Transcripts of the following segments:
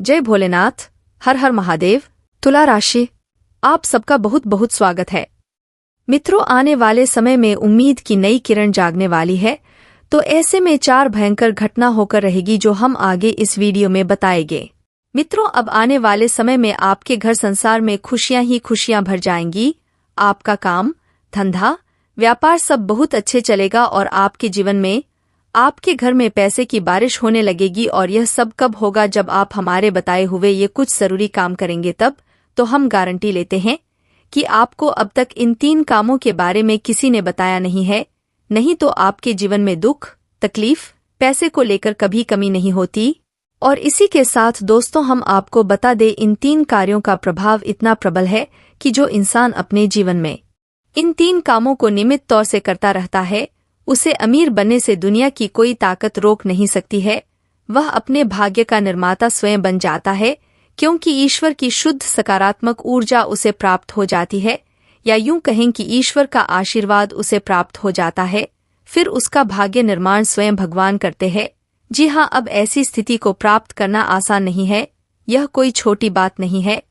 जय भोलेनाथ। हर हर महादेव। तुला राशि, आप सबका बहुत बहुत स्वागत है। मित्रों, आने वाले समय में उम्मीद की नई किरण जागने वाली है, तो ऐसे में 4 भयंकर घटना होकर रहेगी जो हम आगे इस वीडियो में बताएंगे। मित्रों, अब आने वाले समय में आपके घर संसार में खुशियां ही खुशियां भर जाएंगी। आपका काम, धंधा, व्यापार सब बहुत अच्छे चलेगा और आपके जीवन में, आपके घर में पैसे की बारिश होने लगेगी। और यह सब कब होगा? जब आप हमारे बताए हुए ये कुछ जरूरी काम करेंगे तब। तो हम गारंटी लेते हैं कि आपको अब तक इन 3 कामों के बारे में किसी ने बताया नहीं है, नहीं तो आपके जीवन में दुख, तकलीफ, पैसे को लेकर कभी कमी नहीं होती। और इसी के साथ दोस्तों, हम आपको बता दें, इन 3 कार्यों का प्रभाव इतना प्रबल है कि जो इंसान अपने जीवन में इन 3 कामों को नियमित तौर से करता रहता है, उसे अमीर बनने से दुनिया की कोई ताकत रोक नहीं सकती है। वह अपने भाग्य का निर्माता स्वयं बन जाता है, क्योंकि ईश्वर की शुद्ध सकारात्मक ऊर्जा उसे प्राप्त हो जाती है, या यूं कहें कि ईश्वर का आशीर्वाद उसे प्राप्त हो जाता है। फिर उसका भाग्य निर्माण स्वयं भगवान करते हैं। जी हाँ, अब ऐसी स्थिति को प्राप्त करना आसान नहीं है। यह कोई छोटी बात नहीं है,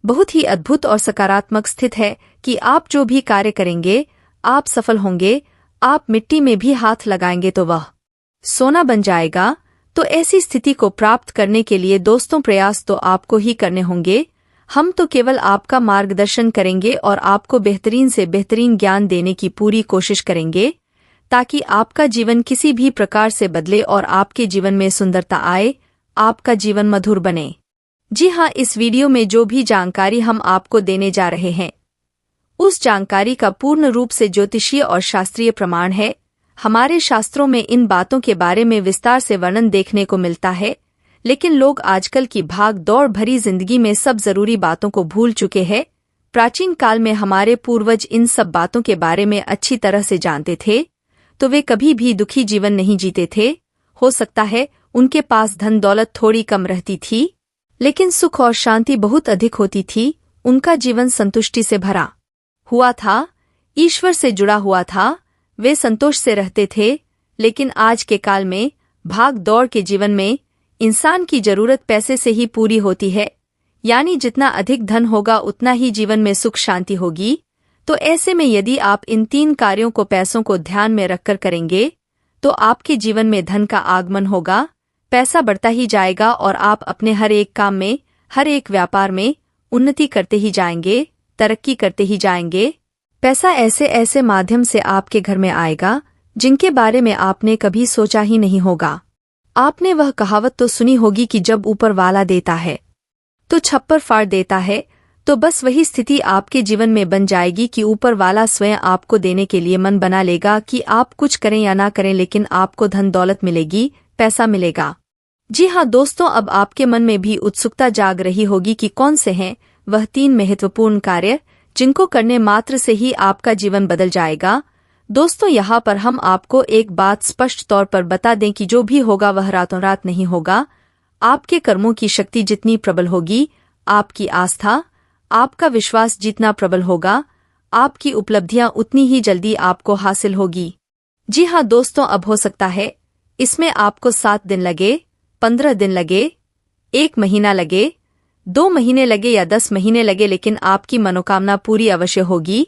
बहुत ही अद्भुत और सकारात्मक स्थिति है कि आप जो भी कार्य करेंगे, आप सफल होंगे। आप मिट्टी में भी हाथ लगाएंगे तो वह सोना बन जाएगा। तो ऐसी स्थिति को प्राप्त करने के लिए दोस्तों, प्रयास तो आपको ही करने होंगे। हम तो केवल आपका मार्गदर्शन करेंगे और आपको बेहतरीन से बेहतरीन ज्ञान देने की पूरी कोशिश करेंगे, ताकि आपका जीवन किसी भी प्रकार से बदले और आपके जीवन में सुंदरता आए, आपका जीवन मधुर बने। जी हाँ, इस वीडियो में जो भी जानकारी हम आपको देने जा रहे हैं, उस जानकारी का पूर्ण रूप से ज्योतिषीय और शास्त्रीय प्रमाण है। हमारे शास्त्रों में इन बातों के बारे में विस्तार से वर्णन देखने को मिलता है, लेकिन लोग आजकल की भाग दौड़ भरी जिंदगी में सब जरूरी बातों को भूल चुके हैं। प्राचीन काल में हमारे पूर्वज इन सब बातों के बारे में अच्छी तरह से जानते थे, तो वे कभी भी दुखी जीवन नहीं जीते थे। हो सकता है उनके पास धन दौलत थोड़ी कम रहती थी, लेकिन सुख और शांति बहुत अधिक होती थी। उनका जीवन संतुष्टि से भरा हुआ था, ईश्वर से जुड़ा हुआ था, वे संतोष से रहते थे। लेकिन आज के काल में भाग दौड़ के जीवन में इंसान की जरूरत पैसे से ही पूरी होती है, यानी जितना अधिक धन होगा उतना ही जीवन में सुख शांति होगी। तो ऐसे में यदि आप इन 3 कार्यों को, पैसों को ध्यान में रखकर करेंगे, तो आपके जीवन में धन का आगमन होगा, पैसा बढ़ता ही जाएगा और आप अपने हर एक काम में, हर एक व्यापार में उन्नति करते ही जाएंगे, तरक्की करते ही जाएंगे। पैसा ऐसे ऐसे माध्यम से आपके घर में आएगा जिनके बारे में आपने कभी सोचा ही नहीं होगा। आपने वह कहावत तो सुनी होगी कि जब ऊपर वाला देता है तो छप्पर फाड़ देता है। तो बस वही स्थिति आपके जीवन में बन जाएगी कि ऊपर वाला स्वयं आपको देने के लिए मन बना लेगा कि आप कुछ करें या ना करें, लेकिन आपको धन दौलत मिलेगी, पैसा मिलेगा। जी हाँ दोस्तों, अब आपके मन में भी उत्सुकता जाग रही होगी कि कौन से हैं वह 3 महत्वपूर्ण कार्य जिनको करने मात्र से ही आपका जीवन बदल जाएगा। दोस्तों, यहाँ पर हम आपको एक बात स्पष्ट तौर पर बता दें कि जो भी होगा वह रातों रात नहीं होगा। आपके कर्मों की शक्ति जितनी प्रबल होगी, आपकी आस्था, आपका विश्वास जितना प्रबल होगा, आपकी उपलब्धियां उतनी ही जल्दी आपको हासिल होगी। जी हाँ दोस्तों, अब हो सकता है इसमें आपको 7 दिन लगे, 15 दिन लगे, 1 महीना लगे, 2 महीने लगे या 10 महीने लगे, लेकिन आपकी मनोकामना पूरी अवश्य होगी।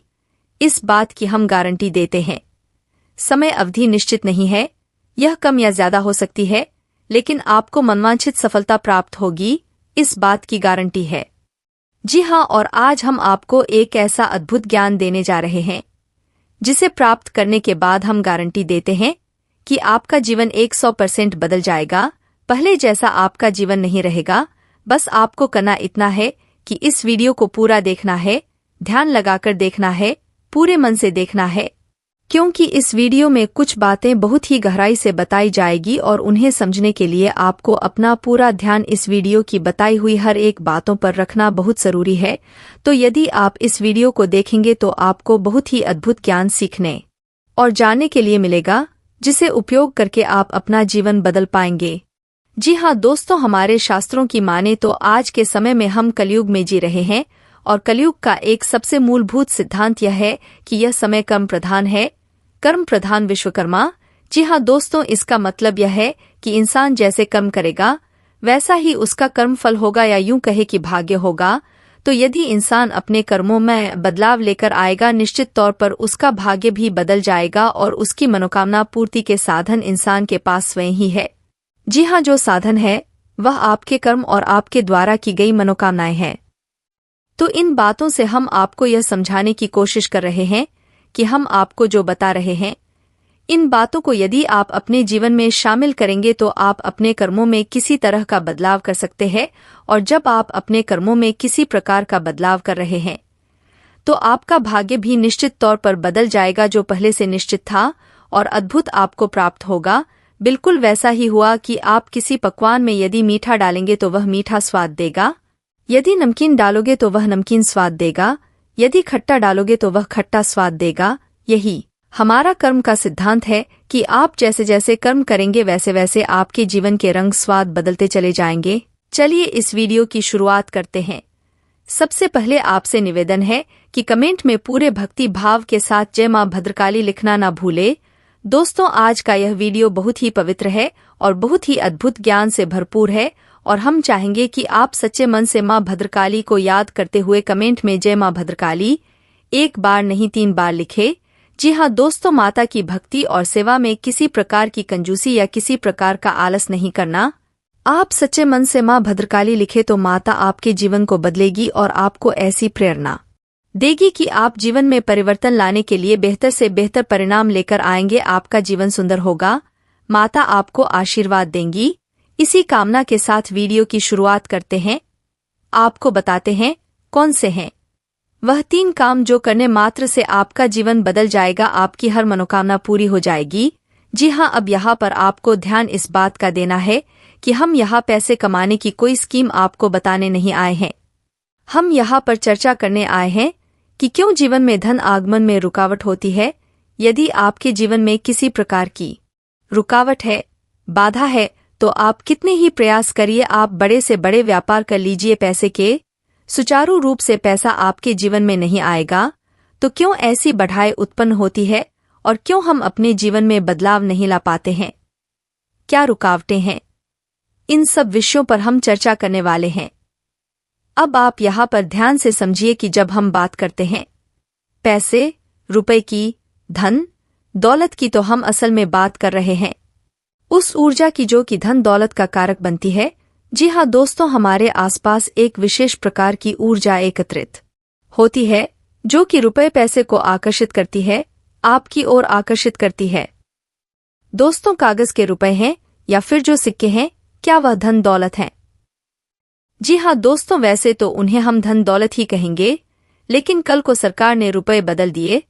इस बात की हम गारंटी देते हैं। समय अवधि निश्चित नहीं है, यह कम या ज्यादा हो सकती है, लेकिन आपको मनवांछित सफलता प्राप्त होगी, इस बात की गारंटी है। जी हाँ, और आज हम आपको एक ऐसा अद्भुत ज्ञान देने जा रहे हैं जिसे प्राप्त करने के बाद हम गारंटी देते हैं कि आपका जीवन 100% बदल जाएगा। पहले जैसा आपका जीवन नहीं रहेगा। बस आपको करना इतना है कि इस वीडियो को पूरा देखना है, ध्यान लगाकर देखना है, पूरे मन से देखना है, क्योंकि इस वीडियो में कुछ बातें बहुत ही गहराई से बताई जाएगी और उन्हें समझने के लिए आपको अपना पूरा ध्यान इस वीडियो की बताई हुई हर एक बातों पर रखना बहुत जरूरी है। तो यदि आप इस वीडियो को देखेंगे तो आपको बहुत ही अद्भुत ज्ञान सीखने और जानने के लिए मिलेगा, जिसे उपयोग करके आप अपना जीवन बदल पाएंगे। जी हाँ दोस्तों, हमारे शास्त्रों की माने तो आज के समय में हम कलयुग में जी रहे हैं, और कलयुग का एक सबसे मूलभूत सिद्धांत यह है कि यह समय कर्म प्रधान है, कर्म प्रधान विश्वकर्मा। जी हाँ दोस्तों, इसका मतलब यह है कि इंसान जैसे कर्म करेगा वैसा ही उसका कर्मफल होगा, या यूं कहे कि भाग्य होगा। तो यदि इंसान अपने कर्मों में बदलाव लेकर आएगा, निश्चित तौर पर उसका भाग्य भी बदल जाएगा और उसकी मनोकामना पूर्ति के साधन इंसान के पास स्वयं ही है। जी हाँ, जो साधन है वह आपके कर्म और आपके द्वारा की गई मनोकामनाएं हैं। तो इन बातों से हम आपको यह समझाने की कोशिश कर रहे हैं कि हम आपको जो बता रहे हैं, इन बातों को यदि आप अपने जीवन में शामिल करेंगे तो आप अपने कर्मों में किसी तरह का बदलाव कर सकते हैं। और जब आप अपने कर्मों में किसी प्रकार का बदलाव कर रहे हैं तो आपका भाग्य भी निश्चित तौर पर बदल जाएगा, जो पहले से निश्चित था, और अद्भुत आपको प्राप्त होगा। बिल्कुल वैसा ही हुआ कि आप किसी पकवान में यदि मीठा डालेंगे तो वह मीठा स्वाद देगा, यदि नमकीन डालोगे तो वह नमकीन स्वाद देगा, यदि खट्टा डालोगे तो वह खट्टा स्वाद देगा। यही हमारा कर्म का सिद्धांत है कि आप जैसे जैसे कर्म करेंगे वैसे वैसे आपके जीवन के रंग स्वाद बदलते चले जाएंगे। चलिए इस वीडियो की शुरुआत करते हैं। सबसे पहले आपसे निवेदन है कि कमेंट में पूरे भक्ति भाव के साथ जय मां भद्रकाली लिखना ना भूले। दोस्तों, आज का यह वीडियो बहुत ही पवित्र है और बहुत ही अद्भुत ज्ञान से भरपूर है, और हम चाहेंगे कि आप सच्चे मन से मां भद्रकाली को याद करते हुए कमेंट में जय मां भद्रकाली 1 बार नहीं 3 बार लिखे। जी हाँ दोस्तों, माता की भक्ति और सेवा में किसी प्रकार की कंजूसी या किसी प्रकार का आलस नहीं करना। आप सच्चे मन से मां भद्रकाली लिखे तो माता आपके जीवन को बदलेगी और आपको ऐसी प्रेरणा देगी कि आप जीवन में परिवर्तन लाने के लिए बेहतर से बेहतर परिणाम लेकर आएंगे। आपका जीवन सुंदर होगा, माता आपको आशीर्वाद देंगी। इसी कामना के साथ वीडियो की शुरुआत करते हैं। आपको बताते हैं कौन से हैं वह 3 काम जो करने मात्र से आपका जीवन बदल जाएगा, आपकी हर मनोकामना पूरी हो जाएगी। जी हाँ, अब यहाँ पर आपको ध्यान इस बात का देना है कि हम यहाँ पैसे कमाने की कोई स्कीम आपको बताने नहीं आए हैं। हम यहाँ पर चर्चा करने आए हैं कि क्यों जीवन में धन आगमन में रुकावट होती है। यदि आपके जीवन में किसी प्रकार की रुकावट है, बाधा है, तो आप कितने ही प्रयास करिए, आप बड़े से बड़े व्यापार कर लीजिए, पैसे के सुचारू रूप से पैसा आपके जीवन में नहीं आएगा। तो क्यों ऐसी बढ़ाई उत्पन्न होती है और क्यों हम अपने जीवन में बदलाव नहीं ला पाते हैं? क्या रुकावटें हैं? इन सब विषयों पर हम चर्चा करने वाले हैं। अब आप यहाँ पर ध्यान से समझिए कि जब हम बात करते हैं पैसे, रुपए की, धन दौलत की, तो हम असल में बात कर रहे हैं उस ऊर्जा की जो कि धन दौलत का कारक बनती है। जी हाँ दोस्तों, हमारे आसपास एक विशेष प्रकार की ऊर्जा एकत्रित होती है जो कि रुपए पैसे को आकर्षित करती है, आपकी ओर आकर्षित करती है। दोस्तों, कागज के रुपए हैं या फिर जो सिक्के हैं, क्या वह धन दौलत हैं? जी हाँ दोस्तों, वैसे तो उन्हें हम धन दौलत ही कहेंगे, लेकिन कल को सरकार ने रुपए बदल दिए,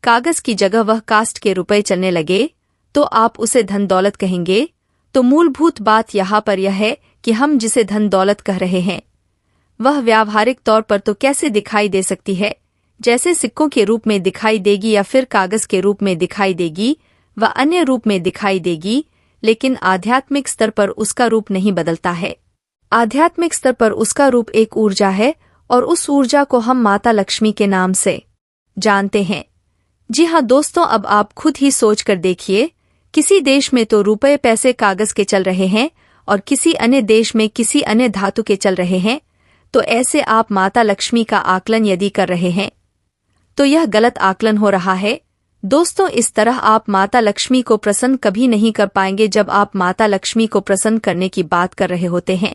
कागज की जगह वह कास्ट के रुपए चलने लगे, तो आप उसे धन दौलत कहेंगे। तो मूलभूत बात यहाँ पर यह है कि हम जिसे धन दौलत कह रहे हैं वह व्यावहारिक तौर पर तो कैसे दिखाई दे सकती है, जैसे सिक्कों के रूप में दिखाई देगी या फिर कागज के रूप में दिखाई देगी, व अन्य रूप में दिखाई देगी, लेकिन आध्यात्मिक स्तर पर उसका रूप नहीं बदलता है। आध्यात्मिक स्तर पर उसका रूप एक ऊर्जा है और उस ऊर्जा को हम माता लक्ष्मी के नाम से जानते हैं। जी हाँ दोस्तों, अब आप खुद ही सोच कर देखिए, किसी देश में तो रुपए पैसे कागज के चल रहे हैं और किसी अन्य देश में किसी अन्य धातु के चल रहे हैं। तो ऐसे आप माता लक्ष्मी का आकलन यदि कर रहे हैं तो यह गलत आकलन हो रहा है। दोस्तों, इस तरह आप माता लक्ष्मी को प्रसन्न कभी नहीं कर पाएंगे। जब आप माता लक्ष्मी को प्रसन्न करने की बात कर रहे होते हैं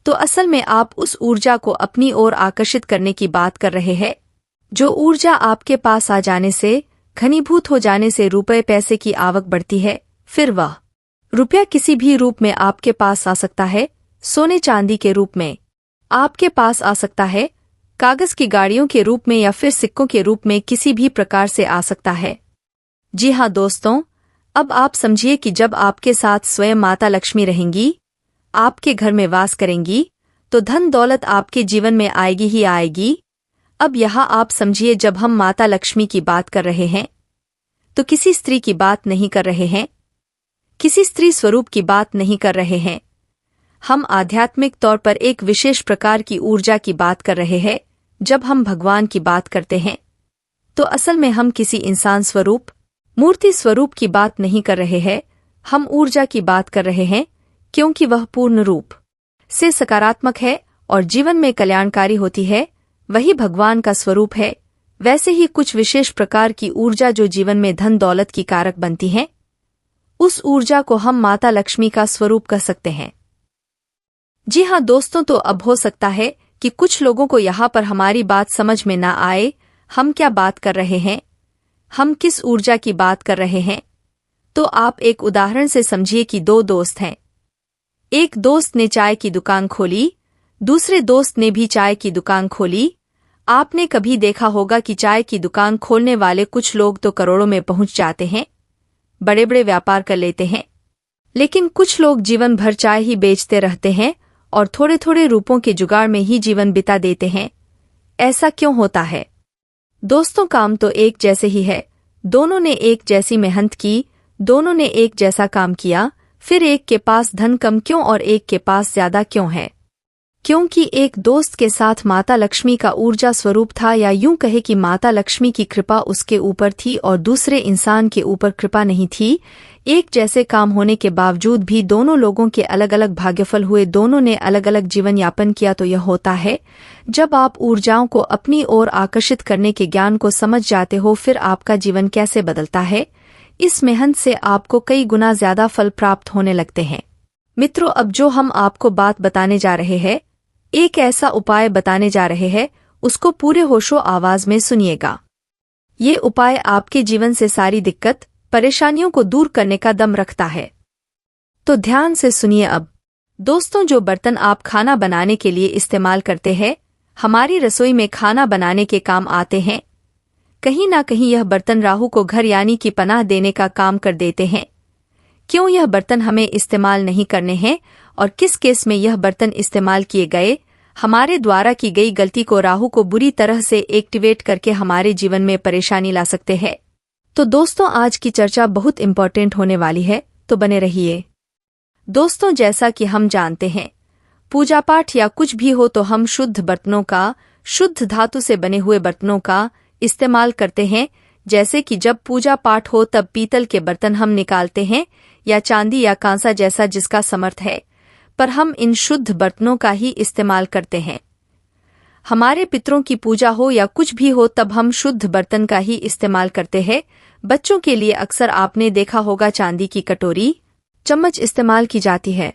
तो असल में आप उस ऊर्जा को अपनी ओर आकर्षित करने की बात कर रहे हैं, जो ऊर्जा आपके पास आ जाने से, घनीभूत हो जाने से रुपए पैसे की आवक बढ़ती है। फिर वह रुपया किसी भी रूप में आपके पास आ सकता है, सोने चांदी के रूप में आपके पास आ सकता है, कागज की गाड़ियों के रूप में या फिर सिक्कों के रूप में किसी भी प्रकार से आ सकता है। जी हाँ दोस्तों, अब आप समझिए कि जब आपके साथ स्वयं माता लक्ष्मी रहेंगी, आपके घर में वास करेंगी, तो धन दौलत आपके जीवन में आएगी ही आएगी। अब यहाँ आप समझिए, जब हम माता लक्ष्मी की बात कर रहे हैं तो किसी स्त्री की बात नहीं कर रहे हैं, किसी स्त्री स्वरूप की बात नहीं कर रहे हैं। हम आध्यात्मिक तौर पर एक विशेष प्रकार की ऊर्जा की बात कर रहे हैं। जब हम भगवान की बात करते हैं तो असल में हम किसी इंसान स्वरूप, मूर्ति स्वरूप की बात नहीं कर रहे हैं, हम ऊर्जा की बात कर रहे हैं क्योंकि वह पूर्ण रूप से सकारात्मक है और जीवन में कल्याणकारी होती है, वही भगवान का स्वरूप है। वैसे ही कुछ विशेष प्रकार की ऊर्जा जो जीवन में धन दौलत की कारक बनती है, उस ऊर्जा को हम माता लक्ष्मी का स्वरूप कह सकते हैं। जी हाँ दोस्तों, तो अब हो सकता है कि कुछ लोगों को यहाँ पर हमारी बात समझ में ना आए, हम क्या बात कर रहे हैं, हम किस ऊर्जा की बात कर रहे हैं। तो आप एक उदाहरण से समझिए कि दो दोस्त हैं। एक दोस्त ने चाय की दुकान खोली, दूसरे दोस्त ने भी चाय की दुकान खोली। आपने कभी देखा होगा कि चाय की दुकान खोलने वाले कुछ लोग तो करोड़ों में पहुंच जाते हैं, बड़े बड़े व्यापार कर लेते हैं, लेकिन कुछ लोग जीवन भर चाय ही बेचते रहते हैं और थोड़े थोड़े रुपयों के जुगाड़ में ही जीवन बिता देते हैं। ऐसा क्यों होता है दोस्तों? काम तो एक जैसे ही है, दोनों ने एक जैसी मेहनत की, दोनों ने एक जैसा काम किया, फिर एक के पास धन कम क्यों और एक के पास ज्यादा क्यों है? क्योंकि एक दोस्त के साथ माता लक्ष्मी का ऊर्जा स्वरूप था, या यूं कहे कि माता लक्ष्मी की कृपा उसके ऊपर थी और दूसरे इंसान के ऊपर कृपा नहीं थी। एक जैसे काम होने के बावजूद भी दोनों लोगों के अलग अलग भाग्यफल हुए, दोनों ने अलग अलग जीवन यापन किया। तो यह होता है जब आप ऊर्जाओं को अपनी ओर आकर्षित करने के ज्ञान को समझ जाते हो, फिर आपका जीवन कैसे बदलता है। इस मेहनत से आपको कई गुना ज्यादा फल प्राप्त होने लगते हैं। मित्रों, अब जो हम आपको बात बताने जा रहे हैं, एक ऐसा उपाय बताने जा रहे हैं, उसको पूरे होशो आवाज में सुनिएगा। ये उपाय आपके जीवन से सारी दिक्कत परेशानियों को दूर करने का दम रखता है, तो ध्यान से सुनिए। अब दोस्तों, जो बर्तन आप खाना बनाने के लिए इस्तेमाल करते हैं, हमारी रसोई में खाना बनाने के काम आते हैं। कहीं ना कहीं यह बर्तन राहु को घर यानी कि पनाह देने का काम कर देते हैं। क्यों यह बर्तन हमें इस्तेमाल नहीं करने हैं और किस केस में यह बर्तन इस्तेमाल किए गए, हमारे द्वारा की गई गलती को राहु को बुरी तरह से एक्टिवेट करके हमारे जीवन में परेशानी ला सकते हैं। तो दोस्तों, आज की चर्चा बहुत इम्पोर्टेंट होने वाली है, तो बने रहिए। दोस्तों, जैसा कि हम जानते हैं, पूजा पाठ या कुछ भी हो तो हम शुद्ध बर्तनों का, शुद्ध धातु से बने हुए बर्तनों का इस्तेमाल करते हैं। जैसे कि जब पूजा पाठ हो तब पीतल के बर्तन हम निकालते हैं, या चांदी या कांसा, जैसा जिसका समर्थ है, पर हम इन शुद्ध बर्तनों का ही इस्तेमाल करते हैं। हमारे पितरों की पूजा हो या कुछ भी हो तब हम शुद्ध बर्तन का ही इस्तेमाल करते हैं। बच्चों के लिए अक्सर आपने देखा होगा चांदी की कटोरी, चम्मच इस्तेमाल की जाती है।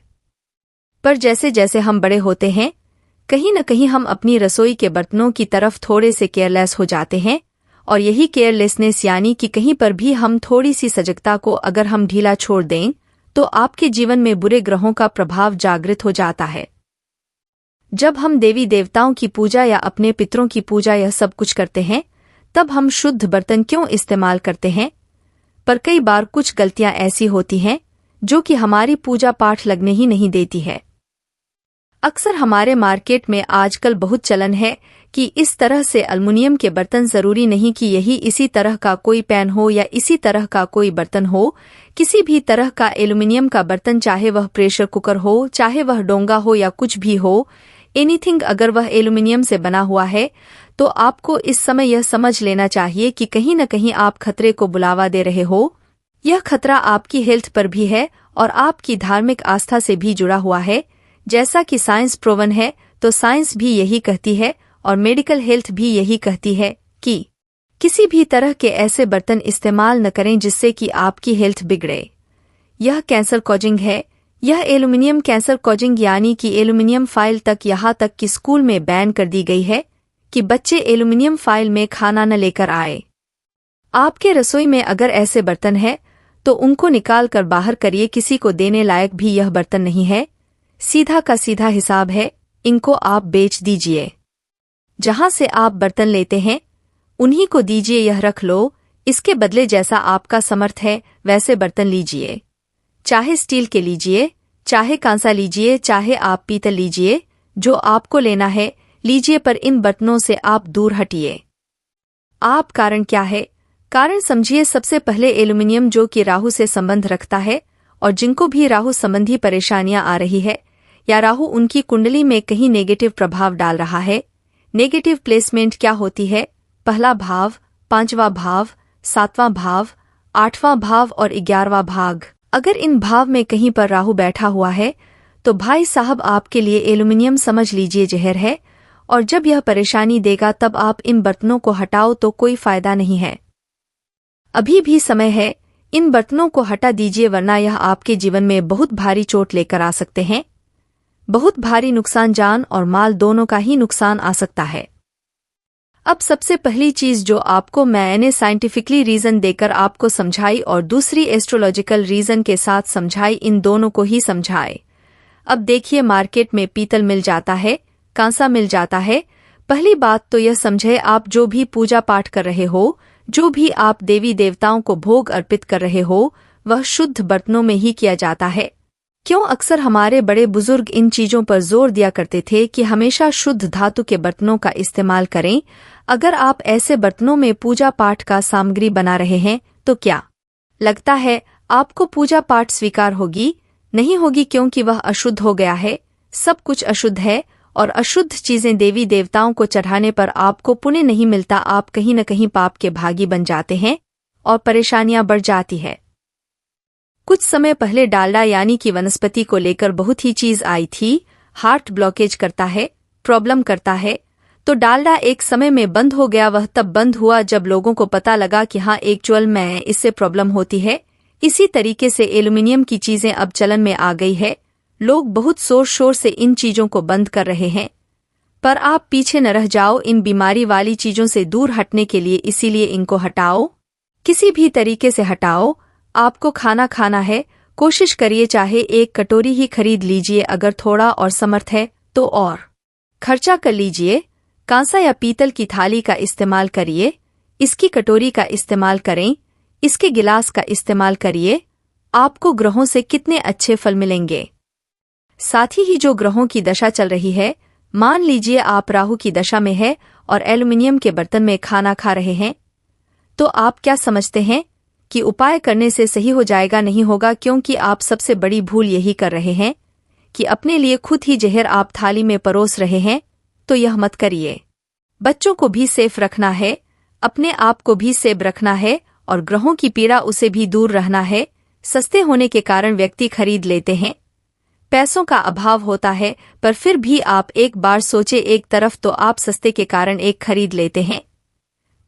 पर जैसे जैसे हम बड़े होते हैं, कहीं न कहीं हम अपनी रसोई के बर्तनों की तरफ थोड़े से केयरलेस हो जाते हैं, और यही केयरलेसनेस यानी कि कहीं पर भी हम थोड़ी सी सजगता को अगर हम ढीला छोड़ दें, तो आपके जीवन में बुरे ग्रहों का प्रभाव जागृत हो जाता है। जब हम देवी देवताओं की पूजा या अपने पितरों की पूजा यह सब कुछ करते हैं, तब हम शुद्ध बर्तन क्यों इस्तेमाल करते हैं? पर कई बार कुछ गलतियां ऐसी होती हैं जो कि हमारी पूजा पाठ लगने ही नहीं देती है। अक्सर हमारे मार्केट में आजकल बहुत चलन है कि इस तरह से एल्युमिनियम के बर्तन जरूरी नहीं कि यही इसी तरह का कोई पैन हो या इसी तरह का कोई बर्तन हो, किसी भी तरह का एल्युमिनियम का बर्तन, चाहे वह प्रेशर कुकर हो, चाहे वह डोंगा हो या कुछ भी हो, एनीथिंग, अगर वह एल्युमिनियम से बना हुआ है, तो आपको इस समय यह समझ लेना चाहिए कि कहीं न कहीं आप खतरे को बुलावा दे रहे हो। यह खतरा आपकी हेल्थ पर भी है और आपकी धार्मिक आस्था से भी जुड़ा हुआ है। जैसा कि साइंस प्रूवन है, तो साइंस भी यही कहती है और मेडिकल हेल्थ भी यही कहती है कि किसी भी तरह के ऐसे बर्तन इस्तेमाल न करें जिससे कि आपकी हेल्थ बिगड़े। यह कैंसर कॉजिंग है। यह एल्युमिनियम कैंसर कॉजिंग यानी कि एल्युमिनियम फाइल तक, यहाँ तक कि स्कूल में बैन कर दी गई है कि बच्चे एल्युमिनियम फाइल में खाना न लेकर आए। आपके रसोई में अगर ऐसे बर्तन है तो उनको निकाल कर बाहर करिए। किसी को देने लायक भी यह बर्तन नहीं है, सीधा का सीधा हिसाब है, इनको आप बेच दीजिए। जहां से आप बर्तन लेते हैं उन्हीं को दीजिए, यह रख लो। इसके बदले जैसा आपका समर्थ है वैसे बर्तन लीजिए, चाहे स्टील के लीजिए, चाहे कांसा लीजिए, चाहे आप पीतल लीजिए, जो आपको लेना है लीजिए, पर इन बर्तनों से आप दूर हटिए। आप कारण क्या है? कारण समझिए। सबसे पहले एल्युमिनियम जो कि राहु से संबंध रखता है, और जिनको भी राहु संबंधी परेशानियां आ रही है या राहु उनकी कुंडली में कहीं नेगेटिव प्रभाव डाल रहा है। नेगेटिव प्लेसमेंट क्या होती है? पहला भाव, 5वां भाव, 7वां भाव, 8वां भाव और 11वां भाग। अगर इन भाव में कहीं पर राहु बैठा हुआ है तो भाई साहब आपके लिए एल्युमिनियम समझ लीजिए जहर है, और जब यह परेशानी देगा तब आप इन बर्तनों को हटाओ तो कोई फायदा नहीं है। अभी भी समय है, इन बर्तनों को हटा दीजिए वरना यह आपके जीवन में बहुत भारी चोट लेकर आ सकते हैं। बहुत भारी नुकसान, जान और माल दोनों का ही नुकसान आ सकता है। अब सबसे पहली चीज जो आपको मैंने साइंटिफिकली रीजन देकर आपको समझाई और दूसरी एस्ट्रोलॉजिकल रीजन के साथ समझाई, इन दोनों को ही समझाए। अब देखिए, मार्केट में पीतल मिल जाता है, कांसा मिल जाता है। पहली बात तो यह समझे, आप जो भी पूजा पाठ कर रहे हो, जो भी आप देवी देवताओं को भोग अर्पित कर रहे हो, वह शुद्ध बर्तनों में ही किया जाता है। क्यों अक्सर हमारे बड़े बुजुर्ग इन चीजों पर जोर दिया करते थे कि हमेशा शुद्ध धातु के बर्तनों का इस्तेमाल करें। अगर आप ऐसे बर्तनों में पूजा पाठ का सामग्री बना रहे हैं तो क्या लगता है आपको पूजा पाठ स्वीकार होगी? नहीं होगी, क्योंकि वह अशुद्ध हो गया है। सब कुछ अशुद्ध है और अशुद्ध चीजें देवी देवताओं को चढ़ाने पर आपको पुण्य नहीं मिलता। आप कहीं न कहीं पाप के भागी बन जाते हैं और परेशानियां बढ़ जाती है। कुछ समय पहले डालडा यानी कि वनस्पति को लेकर बहुत ही चीज आई थी। हार्ट ब्लॉकेज करता है, प्रॉब्लम करता है, तो डालडा एक समय में बंद हो गया। वह तब बंद हुआ जब लोगों को पता लगा कि हाँ, एक्चुअल में इससे प्रॉब्लम होती है। इसी तरीके से एल्युमिनियम की चीजें अब चलन में आ गई है। लोग बहुत जोर शोर से इन चीजों को बंद कर रहे हैं, पर आप पीछे न रह जाओ इन बीमारी वाली चीजों से दूर हटने के लिए। इसीलिए इनको हटाओ, किसी भी तरीके से हटाओ। आपको खाना खाना है, कोशिश करिए चाहे एक कटोरी ही खरीद लीजिए, अगर थोड़ा और समर्थ है तो और खर्चा कर लीजिए। कांसा या पीतल की थाली का इस्तेमाल करिए, इसकी कटोरी का इस्तेमाल करें, इसके गिलास का इस्तेमाल करिए। आपको ग्रहों से कितने अच्छे फल मिलेंगे। साथ ही जो ग्रहों की दशा चल रही है, मान लीजिए आप राहु की दशा में है और एल्युमिनियम के बर्तन में खाना खा रहे हैं, तो आप क्या समझते हैं कि उपाय करने से सही हो जाएगा? नहीं होगा, क्योंकि आप सबसे बड़ी भूल यही कर रहे हैं कि अपने लिए खुद ही जहर आप थाली में परोस रहे हैं। तो यह मत करिए। बच्चों को भी सेफ रखना है, अपने आप को भी सेफ रखना है और ग्रहों की पीड़ा उसे भी दूर रहना है। सस्ते होने के कारण व्यक्ति खरीद लेते हैं, पैसों का अभाव होता है, पर फिर भी आप एक बार सोचे, एक तरफ तो आप सस्ते के कारण एक खरीद लेते हैं,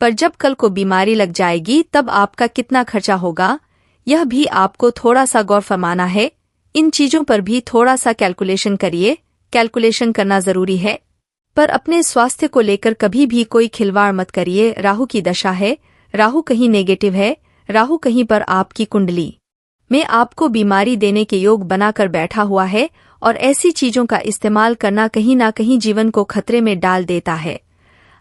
पर जब कल को बीमारी लग जाएगी तब आपका कितना खर्चा होगा, यह भी आपको थोड़ा सा गौर फरमाना है। इन चीजों पर भी थोड़ा सा कैलकुलेशन करिए। कैलकुलेशन करना जरूरी है, पर अपने स्वास्थ्य को लेकर कभी भी कोई खिलवाड़ मत करिए। राहु की दशा है, राहु कहीं नेगेटिव है, राहु कहीं पर आपकी कुंडली में आपको बीमारी देने के योग बनाकर बैठा हुआ है, और ऐसी चीजों का इस्तेमाल करना कहीं ना कहीं जीवन को खतरे में डाल देता है।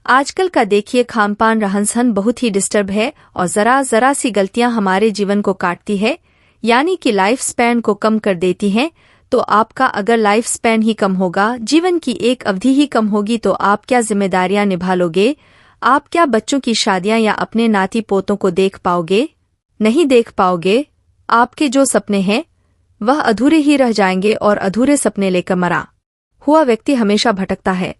आजकल का देखिए, खानपान रहन सहन बहुत ही डिस्टर्ब है और जरा जरा सी गलतियां हमारे जीवन को काटती है, यानी कि लाइफ स्पैन को कम कर देती हैं। तो आपका अगर लाइफ स्पैन ही कम होगा, जीवन की एक अवधि ही कम होगी, तो आप क्या जिम्मेदारियां निभा लोगे? आप क्या बच्चों की शादियां या अपने नाती पोतों को देख पाओगे? नहीं देख पाओगे। आपके जो सपने हैं वह अधूरे ही रह जाएंगे, और अधूरे सपने लेकर मरा हुआ व्यक्ति हमेशा भटकता है।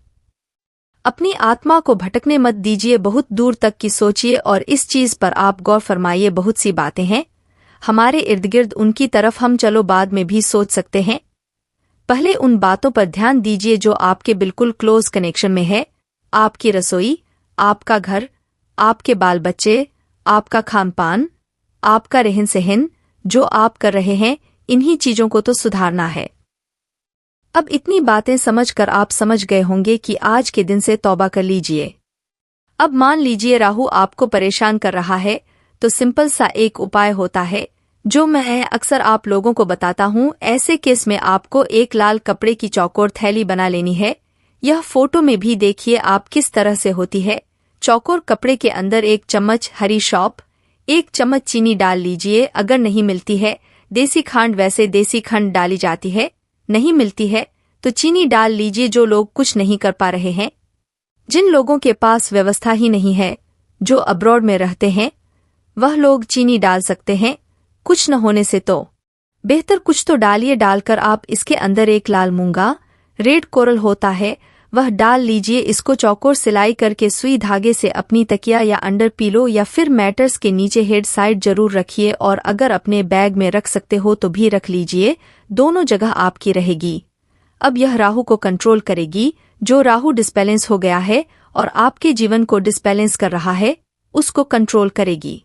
अपनी आत्मा को भटकने मत दीजिए, बहुत दूर तक की सोचिए और इस चीज पर आप गौर फरमाइए। बहुत सी बातें हैं हमारे इर्द गिर्द, उनकी तरफ हम चलो बाद में भी सोच सकते हैं। पहले उन बातों पर ध्यान दीजिए जो आपके बिल्कुल क्लोज कनेक्शन में है। आपकी रसोई, आपका घर, आपके बाल बच्चे, आपका खानपान, आपका रहन सहन, जो आप कर रहे हैं, इन्हीं चीजों को तो सुधारना है। अब इतनी बातें समझकर आप समझ गए होंगे कि आज के दिन से तौबा कर लीजिए। अब मान लीजिए राहु आपको परेशान कर रहा है, तो सिंपल सा एक उपाय होता है जो मैं अक्सर आप लोगों को बताता हूँ। ऐसे केस में आपको एक लाल कपड़े की चौकोर थैली बना लेनी है। यह फोटो में भी देखिए आप किस तरह से होती है। चौकोर कपड़े के अंदर 1 चम्मच हरी सौंफ, 1 चम्मच चीनी डाल लीजिए। अगर नहीं मिलती है देसी खांड, वैसे देसी खंड डाली जाती है, नहीं मिलती है तो चीनी डाल लीजिए। जो लोग कुछ नहीं कर पा रहे हैं, जिन लोगों के पास व्यवस्था ही नहीं है, जो अब्रॉड में रहते हैं, वह लोग चीनी डाल सकते हैं। कुछ न होने से तो बेहतर कुछ तो डालिए। डालकर आप इसके अंदर 1 लाल मूंगा, रेड कोरल होता है, वह डाल लीजिए। इसको चौकोर सिलाई करके सुई धागे से अपनी तकिया या अंडर पिलो या फिर मैटर्स के नीचे हेड साइड जरूर रखिए, और अगर अपने बैग में रख सकते हो तो भी रख लीजिए, दोनों जगह आपकी रहेगी। अब यह राहु को कंट्रोल करेगी। जो राहु डिस्बैलेंस हो गया है और आपके जीवन को डिस्बैलेंस कर रहा है, उसको कंट्रोल करेगी।